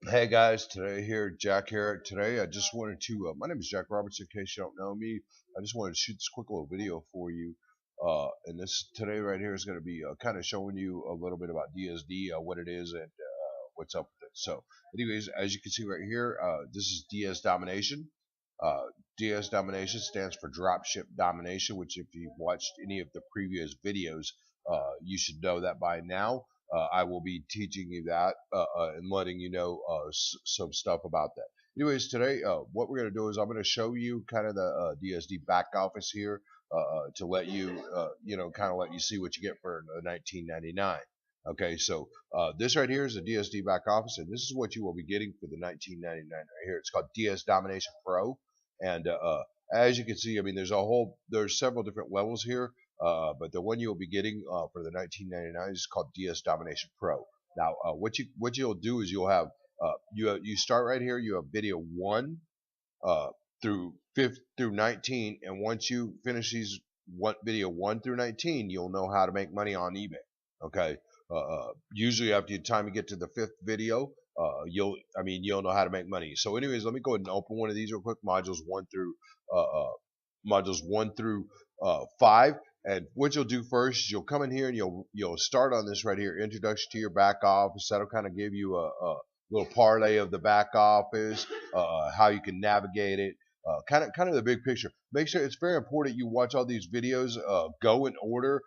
Hey guys, today here, Jack here. Today I just wanted to, my name is Jack Roberts in case you don't know me. I just wanted to shoot this quick little video for you. And this today right here is going to be kind of showing you a little bit about DSD, what it is and what's up with it. So anyways, as you can see right here, this is DS Domination. Uh, DS Domination stands for Dropship Domination, which if you've watched any of the previous videos, you should know that by now. I will be teaching you that and letting you know some stuff about that. Anyways, today what we're going to do is I'm going to show you kind of the DSD back office here to let you, kind of let you see what you get for 1999. Okay, so this right here is the DSD back office, and this is what you will be getting for the 1999 right here. It's called DS Domination Pro, and as you can see, I mean, there's several different levels here. But the one you'll be getting for the 1999 is called DS Domination Pro. Now, what you'll do is you'll have you start right here. You have video one through fifth through 19, and once you finish these video 1 through 19, you'll know how to make money on eBay. Okay. Usually after the time you get to the fifth video, you'll know how to make money. So, anyways, let me go ahead and open one of these real quick. Modules 1 through 5. And what you'll do first is you'll come in here and you'll start on this right here, introduction to your back office. That'll kind of give you a little parlay of the back office, how you can navigate it, kind of the big picture. Make sure it's very important you watch all these videos. Go in order.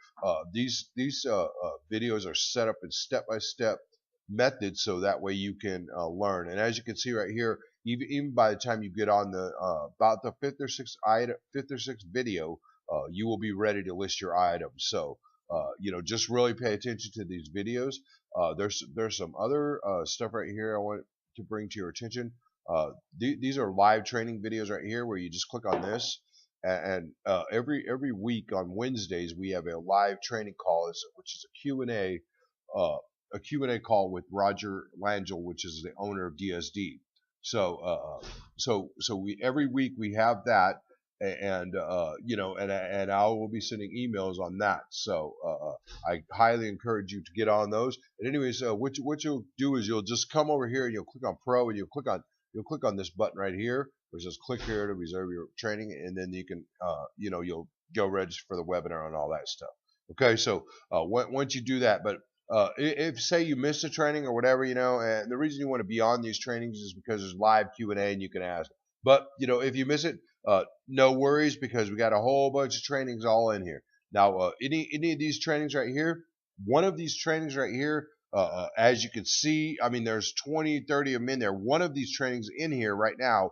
These videos are set up in step-by-step methods so that way you can learn. And as you can see right here, even by the time you get on the about the fifth or sixth video, you will be ready to list your items. So just really pay attention to these videos. There's some other stuff right here I want to bring to your attention. These are live training videos right here where you just click on this, and every week on Wednesdays we have a live training call, which is a Q&A call with Roger Langell, which is the owner of DSD. So we every week we have that, and and I will be sending emails on that. So I highly encourage you to get on those. And anyways, what you'll do is you'll just come over here and you'll click on Pro, and you'll click on this button right here, which says click here to reserve your training, and then you can you'll go register for the webinar and all that stuff. Okay, so once you do that, but if say you missed a training or whatever, and the reason you want to be on these trainings is because there's live Q&A and you can ask. But if you miss it, no worries, because we got a whole bunch of trainings all in here. Now, any of these trainings right here, one of these trainings right here, as you can see, I mean, there's 20, 30 of them in there. One of these trainings in here right now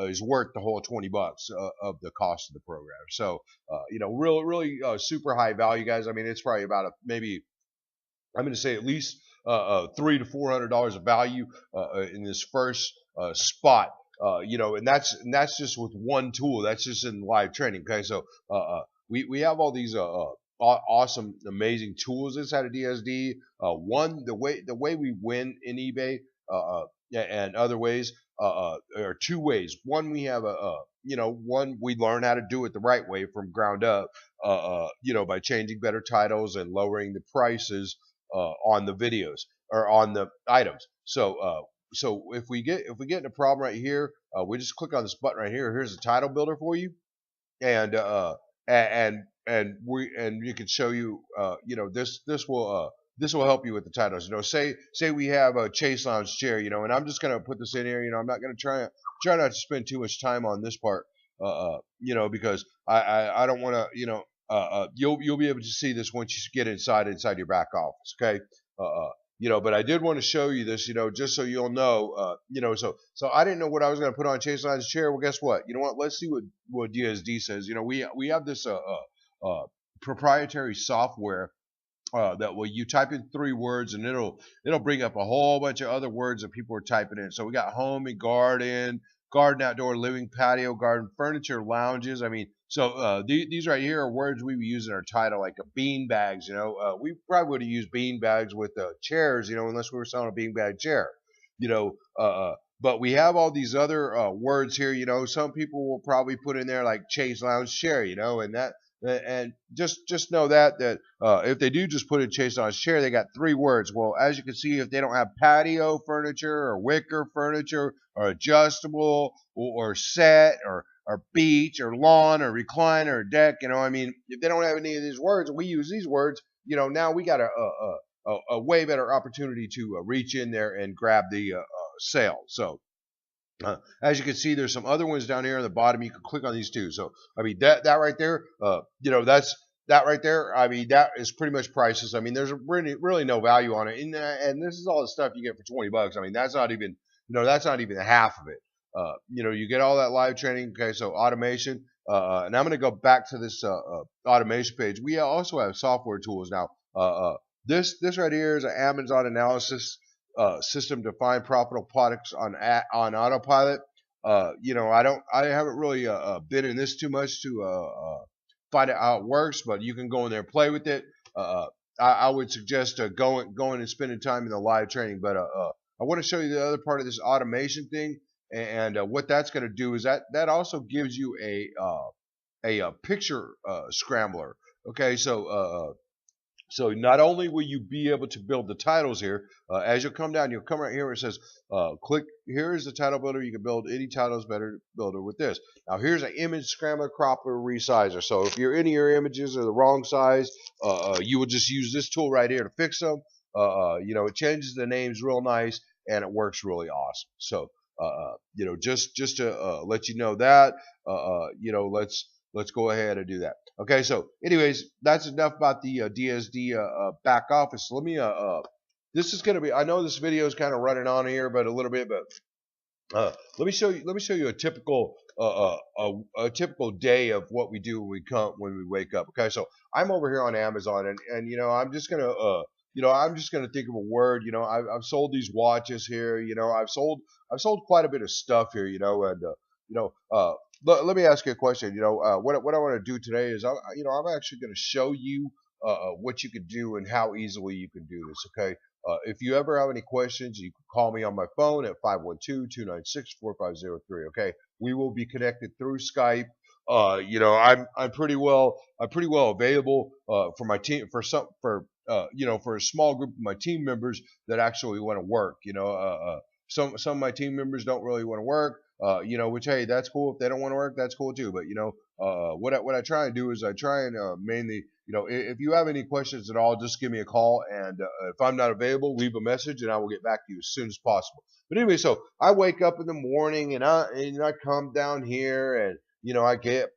is worth the whole $20 of the cost of the program. So, really super high value, guys. I mean, it's probably about maybe I'm going to say at least $300 to $400 of value in this first spot. And that's just with one tool. That's just in live training. Okay, so we have all these awesome, amazing tools inside of DSD. One, the way we win in eBay and other ways are two ways. One, we have one, we learn how to do it the right way from ground up. By changing better titles and lowering the prices on the videos or on the items. So if we get in a problem right here, we just click on this button right here. Here's a title builder for you, and you can show you this will help you with the titles. Say we have a Chase Lounge chair, and I'm just gonna put this in here. I'm not gonna try not to spend too much time on this part, because I don't want to, you'll be able to see this once you get inside your back office. Okay. But I did want to show you this, just so you'll know, so I didn't know what I was going to put on Chase Line's chair. Well, guess what? You know what? Let's see what DSD says. We have this proprietary software that will you type in 3 words and it'll bring up a whole bunch of other words that people are typing in. So we got home and garden, outdoor, living, patio, garden, furniture, lounges. I mean, so these right here are words we would use in our title, like a bean bags. We probably would have used bean bags with chairs, unless we were selling a bean bag chair. But we have all these other words here. Some people will probably put in there like Chase Lounge chair, and And just know that if they do just put in Chase on his chair, they got 3 words. Well, as you can see, if they don't have patio furniture or wicker furniture or adjustable or set or beach or lawn or recliner or deck, I mean, if they don't have any of these words, we use these words. Now we got a way better opportunity to reach in there and grab the sale. So as you can see, there's some other ones down here on the bottom. You can click on these too. So I mean that right there, that's that right there. I mean that is pretty much priceless. I mean there's really no value on it, and this is all the stuff you get for $20. I mean that's not even half of it. You get all that live training. Okay, so automation. And I'm going to go back to this automation page. We also have software tools now. This right here is an Amazon analysis system to find profitable products on autopilot. I haven't really been in this too much to find out how it works, but you can go in there and play with it. I would suggest going and spending time in the live training. But I want to show you the other part of this automation thing, and what that's going to do is that also gives you a picture scrambler. Okay, so not only will you be able to build the titles here, as you'll come down, you'll come right here where it says, click, here is the title builder. You can build any titles better builder with this. Now here's an image scrambler, cropper, resizer. So if any of your images are the wrong size, you will just use this tool right here to fix them. It changes the names real nice and it works really awesome. So, just to let you know that, let's go ahead and do that. Okay, so anyways, that's enough about the DSD back office. Let me this is gonna be. I know this video is kind of running on here, but a little bit. But let me show you a typical a typical day of what we do when we wake up. Okay, so I'm over here on Amazon, and I'm just gonna think of a word. I've sold these watches here. I've sold quite a bit of stuff here. Let me ask you a question. What I want to do today is, I'm actually going to show you what you can do and how easily you can do this. Okay. If you ever have any questions, you can call me on my phone at 512-296-4503. Okay. We will be connected through Skype. I'm pretty well available for my team for a small group of my team members that actually want to work. Some of my team members don't really want to work. Which, hey, that's cool. If they don't want to work, that's cool too. But what I try and do is I try and mainly, if you have any questions at all, just give me a call, and if I'm not available, leave a message, and I will get back to you as soon as possible. But anyway, so I wake up in the morning, and I come down here, and I get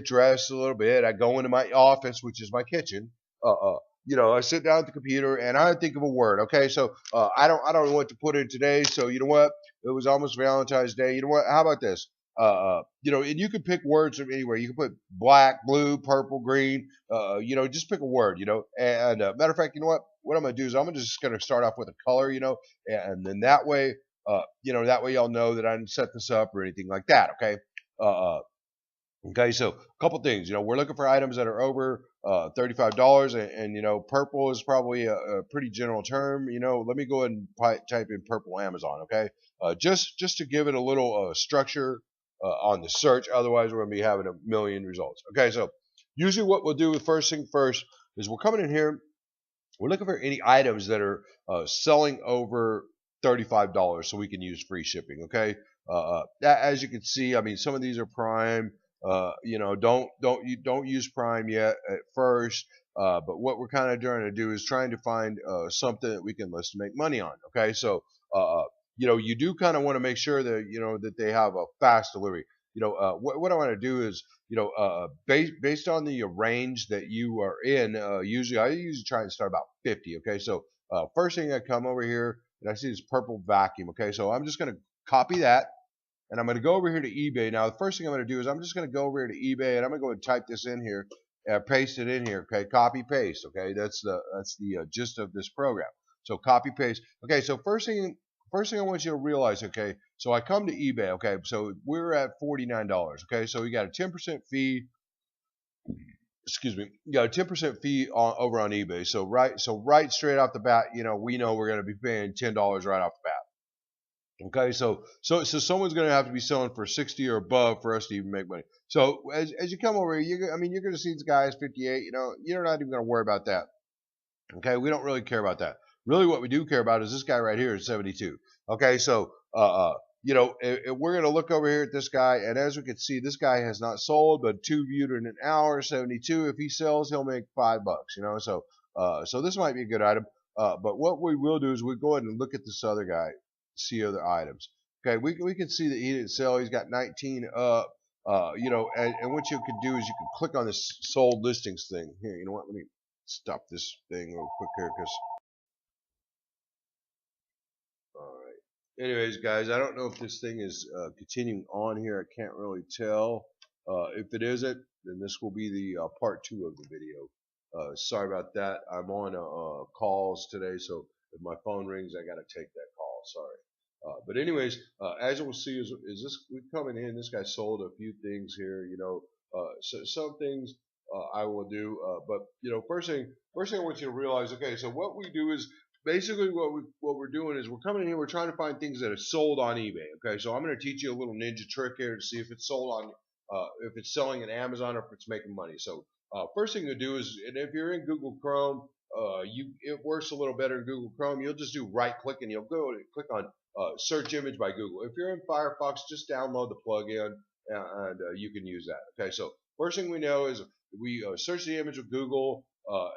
dressed a little bit. I go into my office, which is my kitchen. I sit down at the computer and I think of a word. Okay, so I don't know what to put in today. So you know what? It was almost Valentine's Day. You know what? How about this? And you can pick words from anywhere. You can put black, blue, purple, green. Just pick a word. And matter of fact, you know what? What I'm gonna do is I'm just gonna start off with a color. And then that way, y'all know that I didn't set this up or anything like that. Okay. Okay, so a couple things. We're looking for items that are over $35, and purple is probably a pretty general term. Let me go ahead and type in purple Amazon. Okay, just to give it a little structure on the search. Otherwise, we're gonna be having a million results. Okay, so usually what we'll do first thing first is we're coming in here. We're looking for any items that are selling over $35, so we can use free shipping. Okay, as you can see, I mean some of these are prime. Don't use Prime yet at first. But what we're kind of trying to do is trying to find something that we can list to make money on. Okay, so you do kind of want to make sure that that they have a fast delivery. What I want to do is based on the range that you are in. I usually try and start about 50. Okay, so first thing I come over here and I see this purple vacuum. Okay, so I'm just going to copy that. And I'm going to go over here to eBay. Now, the first thing I'm going to do is I'm just going to go over here to eBay, and I'm going to go and type this in here, paste it in here. Okay, copy paste. Okay, that's the gist of this program. So copy paste. Okay, so first thing I want you to realize. Okay, so I come to eBay. Okay, so we're at $49. Okay, so we got a 10% fee. Excuse me. You got a 10% fee over on eBay. So right straight off the bat, we know we're going to be paying $10 right off the bat. Okay, so someone's going to have to be selling for 60 or above for us to even make money. So as you come over here, I mean, you're going to see these guys 58. You're not even going to worry about that. Okay, we don't really care about that. Really, what we do care about is this guy right here is 72. Okay, so if we're going to look over here at this guy, and as we can see, this guy has not sold, but 2 viewed in an hour, 72. If he sells, he'll make $5. So this might be a good item. But what we will do is we go ahead and look at this other guy, see other items. Okay, we can see that he didn't sell. He's got 19 up. And what you can do is you can click on this sold listings thing here. You know what? Let me stop this thing real quick here, because all right. Anyways, guys, I don't know if this thing is continuing on here. I can't really tell. If it isn't, then this will be the part 2 of the video. Sorry about that. I'm on calls today, so if my phone rings, I got to take that call. Sorry. But anyways, as you'll see, is this we coming in? This guy sold a few things here. So some things I will do. But first thing I want you to realize. Okay, so what we do is basically what we're doing is we're coming in here. We're trying to find things that are sold on eBay. Okay, so I'm going to teach you a little ninja trick here to see if it's sold on, if it's selling in Amazon or if it's making money. So first thing to do is, and if you're in Google Chrome, it works a little better in Google Chrome. You'll just do right click and you'll go and click on search image by Google. If you're in Firefox, just download the plugin and you can use that. Okay, so first thing we know is we search the image with Google,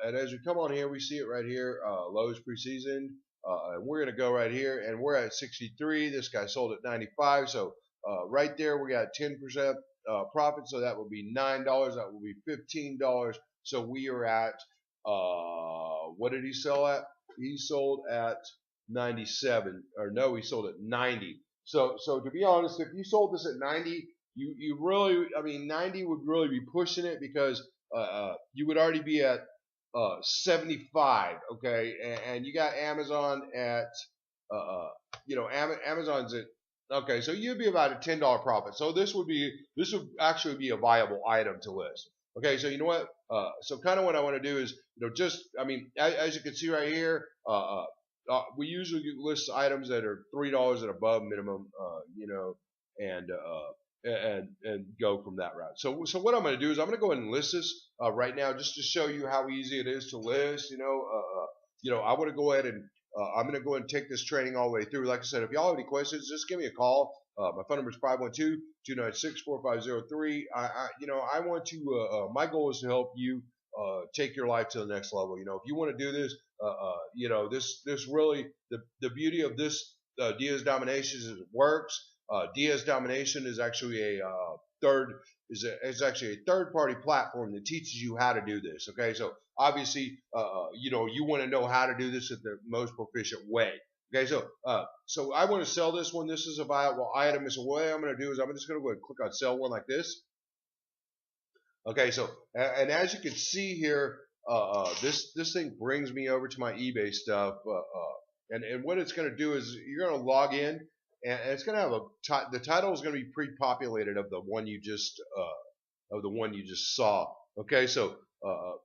and as we come on here, we see it right here, Lowe's preseason, and we're going to go right here, and we're at 63. This guy sold at 95, so right there we got 10% profit, so that would be $9. That would be $15. So we are at what did he sell at? He sold at 97, or no, he sold at 90. So to be honest, if you sold this at 90, you really, I mean, 90 would really be pushing it, because you would already be at 75. Okay, and you got Amazon at Amazon's at, okay, so you'd be about a $10 profit. So this would actually be a viable item to list. Okay, so you know what? So kind of what I want to do is, I mean, as you can see right here, we usually list items that are $3 and above minimum, and go from that route. So what I'm going to do is I'm going to go ahead and list this right now, just to show you how easy it is to list. I want to go ahead and I'm going to go ahead and take this training all the way through. Like I said, if y'all have any questions, just give me a call. My phone number is 512-296-4503. I want to. My goal is to help you take your life to the next level. If you want to do this, this really the beauty of this DSD Domination is it works. DSD Domination is actually a third-party platform that teaches you how to do this. Okay, so obviously, you want to know how to do this at the most proficient way. Okay, so I want to sell this one. This is a viable item. So what I'm going to do is I'm just going to go ahead and click on sell one like this. Okay, so and as you can see here, this thing brings me over to my eBay stuff, and what it's going to do is you're going to log in, and it's going to have the title is going to be pre-populated of the one you just saw. Okay, so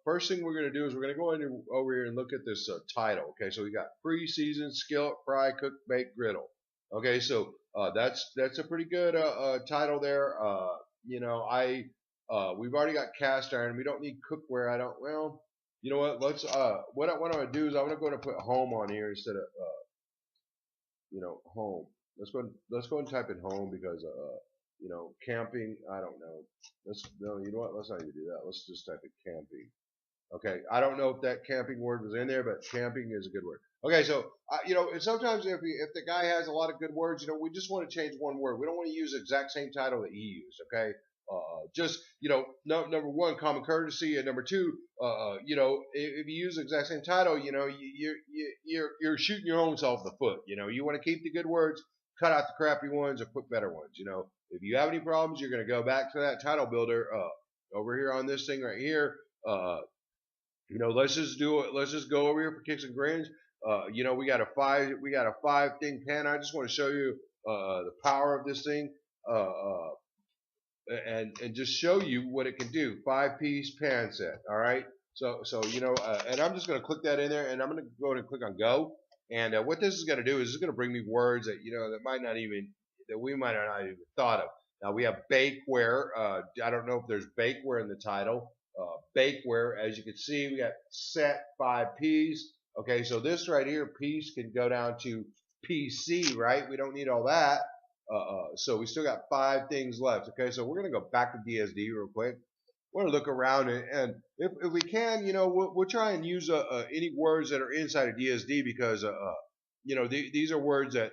first thing we're going to do is we're going to go over here and look at this title. Okay, so we got pre-season skillet, fry, cook, bake, griddle. Okay, so that's a pretty good title there. We've already got cast iron. We don't need cookware. Well, you know what? Let's what I'm going to do is I'm going to go and put home on here instead of home. Let's go and type in home, because camping, I don't know. You know what? Let's not even do that. Let's just type in camping. Okay, I don't know if that camping word was in there, but camping is a good word. Okay, so and sometimes if the guy has a lot of good words, we just want to change one word. We don't want to use the exact same title that he used. Okay, number one, common courtesy, and number two, if you use the exact same title, you're shooting your own self in the foot. You want to keep the good words, cut out the crappy ones, or put better ones. If you have any problems, you're going to go back to that title builder over here on this thing right here. Let's just do it. Let's just go over here for kicks and grins. We got a 5 thing pan. I just want to show you the power of this thing. And just show you what it can do. 5-piece pan set. All right. So and I'm just going to click that in there, and I'm going to go ahead and click on go. And what this is going to do is it's going to bring me words that that we might not even thought of. Now we have bakeware. I don't know if there's bakeware in the title. Bakeware, as you can see, we got set 5 P's. Okay, so this right here, piece, can go down to PC, right? We don't need all that. So we still got 5 things left. Okay, so we're going to go back to DSD real quick. We're going to look around, and if we can, we'll try and use any words that are inside of DSD, because these are words that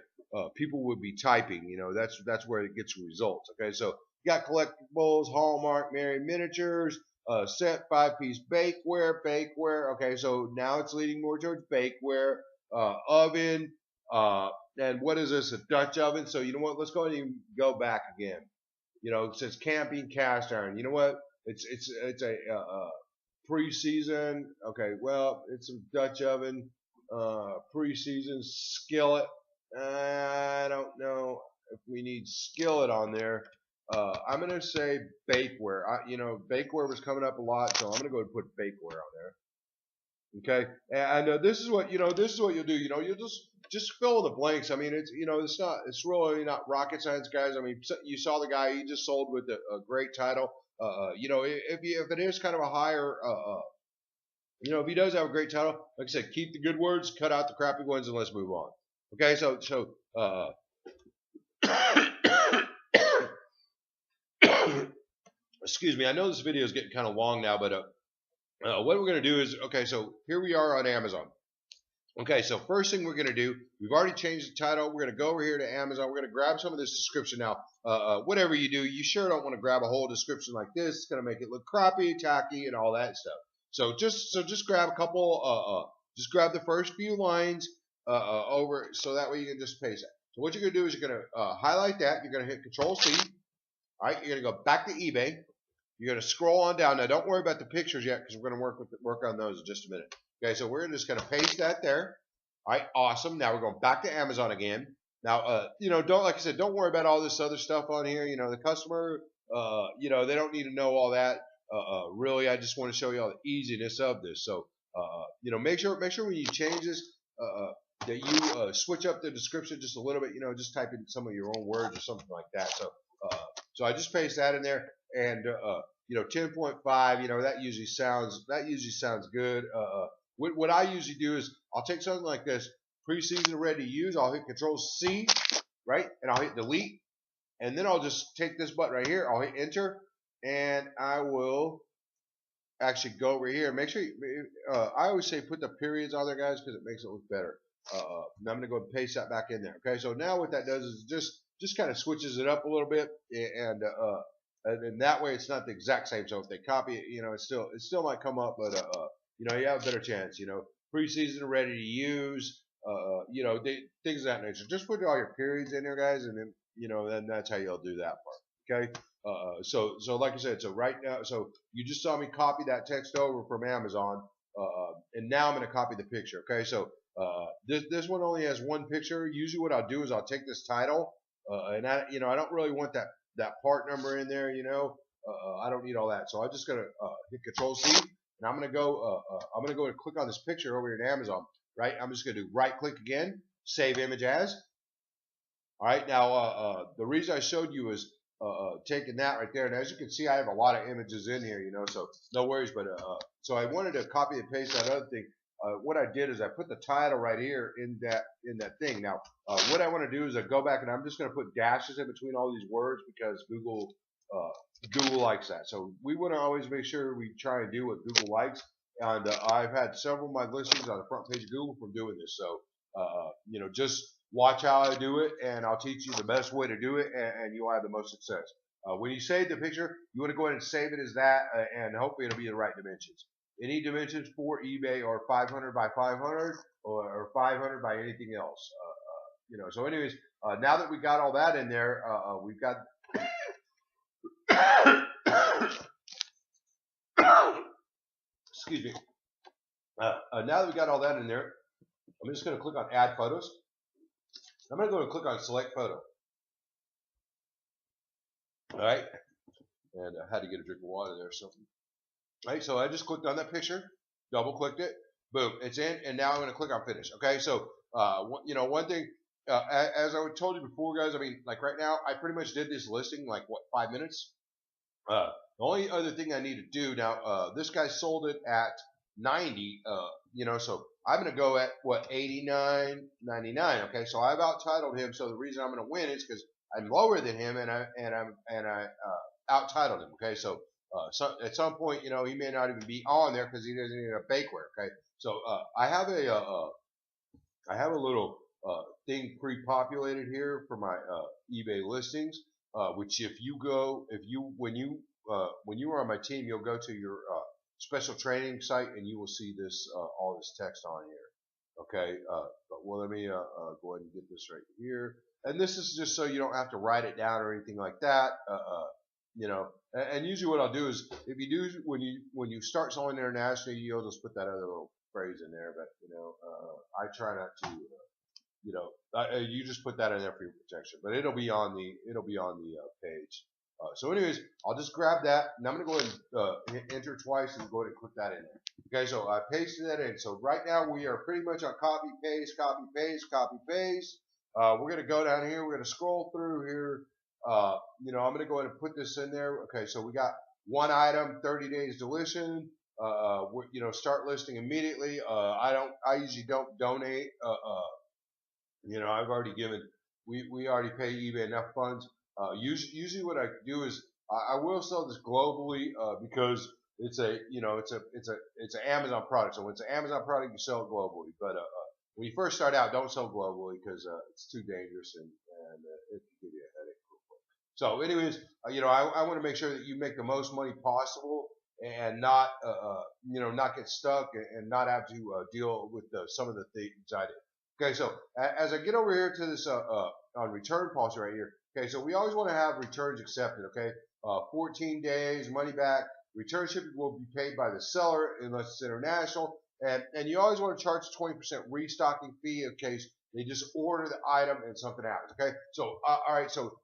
people would be typing. That's where it gets results. Okay, so you got collectibles, Hallmark, Mary Miniatures, set 5-piece bakeware. Okay, so now it's leading more towards bakeware, oven, and what is this? A Dutch oven. So you know what? Let's go ahead and go back again. It says camping cast iron. You know what? It's a pre-season. Okay, well, it's a Dutch oven, pre-season skillet. I don't know if we need skillet on there. I'm gonna say bakeware. Bakeware was coming up a lot, so I'm gonna go and put bakeware on there. Okay, and this is what you'll do. You'll just fill in the blanks. I mean, it's really not rocket science, guys. I mean, you saw the guy, he just sold with a great title. If it is kind of a higher, if he does have a great title, like I said, keep the good words, cut out the crappy ones, and let's move on. Okay, so excuse me, I know this video is getting kind of long now, but what we're going to do is, okay, so here we are on Amazon. Okay, so first thing we're going to do, we've already changed the title. We're going to go over here to Amazon. We're going to grab some of this description. Now, whatever you do, you sure don't want to grab a whole description like this. It's going to make it look crappy, tacky, and all that stuff. So just grab a couple, just grab the first few lines over, so that way you can just paste that. So what you're going to do is you're going to highlight that. You're going to hit Control-C. All right, you're going to go back to eBay. You're going to scroll on down. Now, don't worry about the pictures yet, because we're going to work on those in just a minute. Okay, so we're just going to paste that there. All right, awesome. Now we're going back to Amazon again. Now, like I said, don't worry about all this other stuff on here. The customer, they don't need to know all that. Really, I just want to show you all the easiness of this. So, make sure when you change this, that you switch up the description just a little bit. Just type in some of your own words or something like that. So I just paste that in there, and 10.5. That usually sounds good. What I usually do is I'll take something like this, pre-season ready to use. I'll hit Control-C, right, and I'll hit Delete, and then I'll just take this button right here. I'll hit Enter, and I will actually go over here. Make sure I always say put the periods on there, guys, because it makes it look better. Now I'm gonna go and paste that back in there. Okay, so now what that does is just kind of switches it up a little bit, and then that way it's not the exact same. So if they copy it, it still might come up, but you have a better chance. Pre-season ready to use. Things of that nature. Just put all your periods in there, guys, and then then that's how you'll do that part. Okay. So like I said, so right now, so you just saw me copy that text over from Amazon, and now I'm going to copy the picture. Okay. So this one only has one picture. Usually, what I'll do is I'll take this title, and I don't really want that part number in there. I don't need all that. So I'm just going to hit Control-C. And I'm gonna go and click on this picture over here in Amazon, right? I'm just gonna do right click again, save image as. All right, now the reason I showed you is taking that right there, and as you can see, I have a lot of images in here, so no worries. But so I wanted to copy and paste that other thing. What I did is I put the title right here in that thing. Now, what I want to do is I go back and I'm just gonna put dashes in between all these words, because Google likes that. So we want to always make sure we try and do what Google likes. And I've had several of my listings on the front page of Google from doing this. So, just watch how I do it, and I'll teach you the best way to do it, and you'll have the most success. When you save the picture, you want to go ahead and save it as that, and hopefully it'll be the right dimensions. Any dimensions for eBay are 500 by 500 or 500 by anything else. So anyways, now that we got all that in there, we've got excuse me. Now that we got all that in there, I'm just going to click on Add Photos. I'm going to go and click on Select Photo. All right, and I had to get a drink of water there or something. All right, so I just clicked on that picture, double clicked it, boom, it's in, and now I'm going to click on Finish. Okay, so one thing, as I told you before, guys. I mean, like right now, I pretty much did this listing like what 5 minutes. The only other thing I need to do now, this guy sold it at 90. So I'm gonna go at what 89.99. Okay, so I've out titled him. So the reason I'm gonna win is because I'm lower than him, and I out titled him. Okay, so at some point, he may not even be on there because he doesn't need a bakeware. Okay, so I have a little thing pre-populated here for my eBay listings. Which if you go, if you when you are on my team, you'll go to your special training site and you will see this all this text on here. Okay, but well, let me go ahead and get this right here. And this is just so you don't have to write it down or anything like that. And usually what I'll do is if you do when you start selling internationally, you'll just put that other little phrase in there. But I try not to. You just put that in there for your protection, but it'll be on the page. So anyways, I'll just grab that, and I'm going to go ahead and hit enter twice and go ahead and click that in there. Okay, so I pasted that in. So right now we are pretty much on copy, paste, copy, paste, copy, paste. We're going to go down here. We're going to scroll through here. I'm going to go ahead and put this in there. Okay, so we got one item, 30 days deletion. Start listing immediately. I usually don't donate. I've already given. We already pay eBay enough funds. Usually what I do is I will sell this globally because it's an Amazon product. So when it's an Amazon product, you sell it globally. But when you first start out, don't sell globally because it's too dangerous and it can give you a headache real quick. So anyways, I want to make sure that you make the most money possible and not not get stuck and not have to deal with some of the things I did. Okay, so as I get over here to this on return policy right here, okay, so we always want to have returns accepted, okay? 14 days, money back, return shipping will be paid by the seller unless it's international, and you always want to charge a 20% restocking fee in case they just order the item and something happens, okay? So, all right, so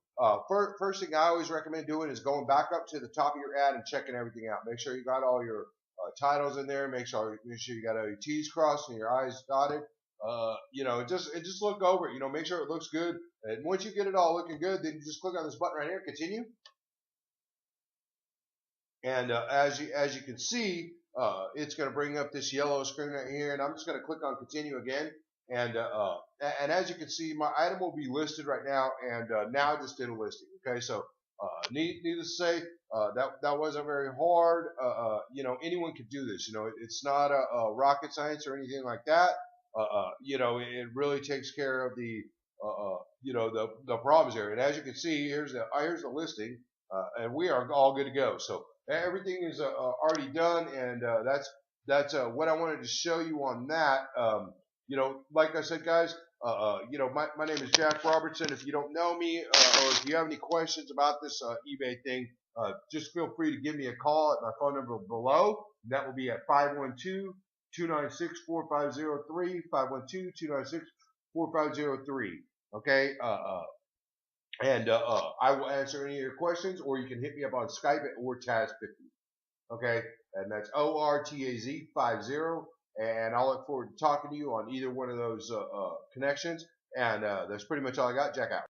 first thing I always recommend doing is going back up to the top of your ad and checking everything out. Make sure you got all your titles in there. Make sure you got all your T's crossed and your I's dotted. Just look over it. Make sure it looks good. And once you get it all looking good, then you just click on this button right here, continue. And as you can see, it's going to bring up this yellow screen right here, and I'm just going to click on continue again. And as you can see, my item will be listed right now, and now I just did a listing. Okay, so needless to say, that wasn't very hard. Anyone could do this. It's not a rocket science or anything like that. It really takes care of the problems here. And as you can see, here's the listing, and we are all good to go. So everything is already done, and that's what I wanted to show you on that. Like I said, guys, my name is Jack Robertson. If you don't know me, or if you have any questions about this eBay thing, just feel free to give me a call at my phone number below. That will be at 512-296-4503, 512-296-4503. Okay, and I will answer any of your questions, or you can hit me up on Skype at ORTAZ50. Okay, and that's ORTAZ50, and I'll look forward to talking to you on either one of those connections. And that's pretty much all I got. Jack out.